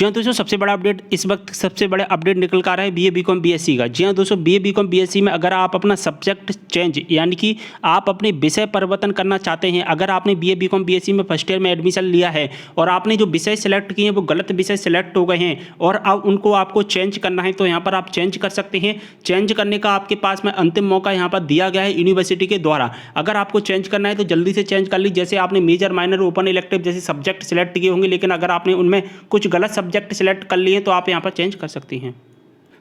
जी हाँ दोस्तों, सबसे बड़ा अपडेट इस वक्त सबसे बड़ा अपडेट निकल कर आ रहा है बीए बीकॉम बीएससी का। जी हाँ दोस्तों, बीए बीकॉम बीएससी में अगर आप अपना सब्जेक्ट चेंज यानी कि आप अपने विषय परिवर्तन करना चाहते हैं, अगर आपने बीए बीकॉम बीएससी में फर्स्ट ईयर में एडमिशन लिया है और आपने जो विषय सेलेक्ट किए हैं वो गलत विषय सेलेक्ट हो गए हैं और अब उनको आपको चेंज करना है, तो यहाँ पर आप चेंज कर सकते हैं। चेंज करने का आपके पास में अंतिम मौका यहाँ पर दिया गया है यूनिवर्सिटी के द्वारा। अगर आपको चेंज करना है तो जल्दी से चेंज कर लीजिए। जैसे आपने मेजर माइनर ओपन इलेक्टिव जैसे सब्जेक्ट सेलेक्ट किए होंगे, लेकिन अगर आपने उनमें कुछ गलत सब्जेक्ट सेलेक्ट कर लिए तो आप यहाँ पर चेंज कर सकती हैं।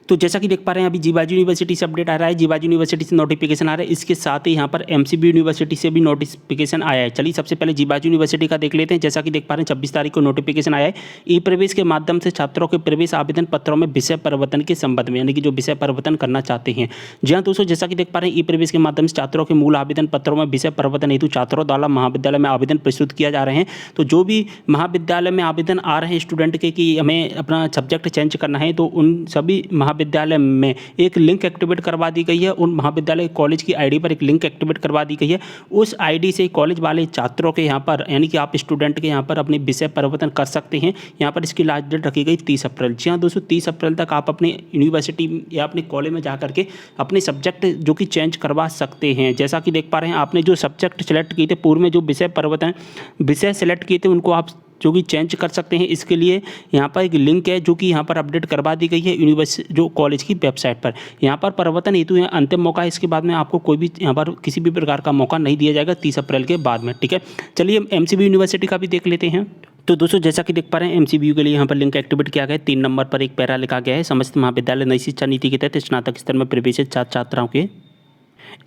तो जैसा कि देख पा रहे हैं अभी जीवाजी यूनिवर्सिटी से अपडेट आ रहा है, जीवाजी यूनिवर्सिटी से नोटिफिकेशन आ रहा है। इसके साथ ही यहाँ पर एमसीबी यूनिवर्सिटी से भी नोटिफिकेशन आया है। चलिए सबसे पहले जीवाजी यूनिवर्सिटी का देख लेते हैं। जैसा कि देख पा रहे हैं 26 तारीख को नोटिफिकेशन आया है। ई प्रवेश के माध्यम से छात्रों के प्रवेश आवेदन पत्रों में विषय परिवर्तन के संबंध में, यानी कि जो विषय परिवर्तन करना चाहते हैं। जी हाँ दोस्तों, जैसा कि देख पा रहे हैं ई प्रवेश के माध्यम से छात्रों के मूल आवेदन पत्रों में विषय परिवर्तन हेतु छात्रों द्वारा महाविद्यालय में आवेदन प्रस्तुत किया जा रहे हैं। तो जो भी महाविद्यालय में आवेदन आ रहे हैं स्टूडेंट के कि हमें अपना सब्जेक्ट चेंज करना है, तो उन सभी महाविद्यालय में एक लिंक एक्टिवेट करवा दी गई है। उन महाविद्यालय कॉलेज की आईडी पर एक लिंक एक्टिवेट करवा दी गई है। उस आईडी से कॉलेज वाले छात्रों के यहाँ पर, यानी कि आप स्टूडेंट के यहाँ पर अपने विषय परिवर्तन कर सकते हैं। यहाँ पर इसकी लास्ट डेट रखी गई 30 अप्रैल। जी हाँ दोस्तों, 30 अप्रैल तक आप अपने यूनिवर्सिटी या अपने कॉलेज में जा करके अपने सब्जेक्ट जो कि चेंज करवा सकते हैं। जैसा कि देख पा रहे हैं आपने जो सब्जेक्ट सेलेक्ट किए थे पूर्व में, जो विषय सेलेक्ट किए थे उनको आप जो कि चेंज कर सकते हैं। इसके लिए यहाँ पर एक लिंक है जो कि यहाँ पर अपडेट करवा दी गई है यूनिवर्सिटी जो कॉलेज की वेबसाइट पर। यहाँ पर परिवर्तन हेतु है अंतिम मौका है। इसके बाद में आपको कोई भी यहाँ पर किसी भी प्रकार का मौका नहीं दिया जाएगा 30 अप्रैल के बाद में। ठीक है, चलिए एमसीबी यूनिवर्सिटी का भी देख लेते हैं। तो दोस्तों जैसा कि देख पा रहे हैं एमसीबीयू के लिए यहाँ पर लिंक एक्टिवेट किया गया है। 3 नंबर पर एक पैरा लिखा गया है, समस्त महाविद्यालय नई शिक्षा नीति के तहत स्नातक स्तर में प्रवेशित छात्राओं के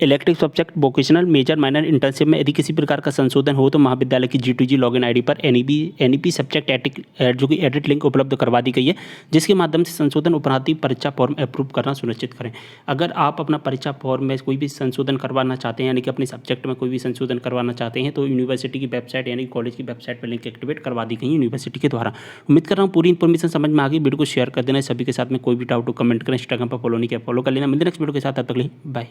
elective subject vocational major minor internship में यदि किसी प्रकार का संशोधन हो तो महाविद्यालय की G2G लॉगिन आईडी पर एनईपी सब्जेक्ट जो कि एडिट लिंक उपलब्ध करवा दी गई है, जिसके माध्यम से संशोधन उपरांत परीक्षा फॉर्म अप्रूव करना सुनिश्चित करें। अगर आप अपना परीक्षा फॉर्म में कोई भी संशोधन करवाना चाहते हैं, यानी कि अपने सब्जेक्ट में कोई भी संशोधन करवाना चाहते हैं, तो यूनिवर्सिटी की वेबसाइट यानी कॉलेज की वेबसाइट पर लिंक एक्टिवेट करवा दी गई यूनिवर्सिटी के द्वारा। उम्मीद कर रहा हूँ पूरी इन्फॉर्मेशन समझ में आ गई। वीडियो को शेयर कर देना सभी के साथ में। कोई भी डाउट हो कमेंट करें, इंस्टाग्राम पर फॉलो नहीं किया फॉलो कर लेना। मिलते नेक्स्ट वीडियो के साथ, तब तक के लिए बाय।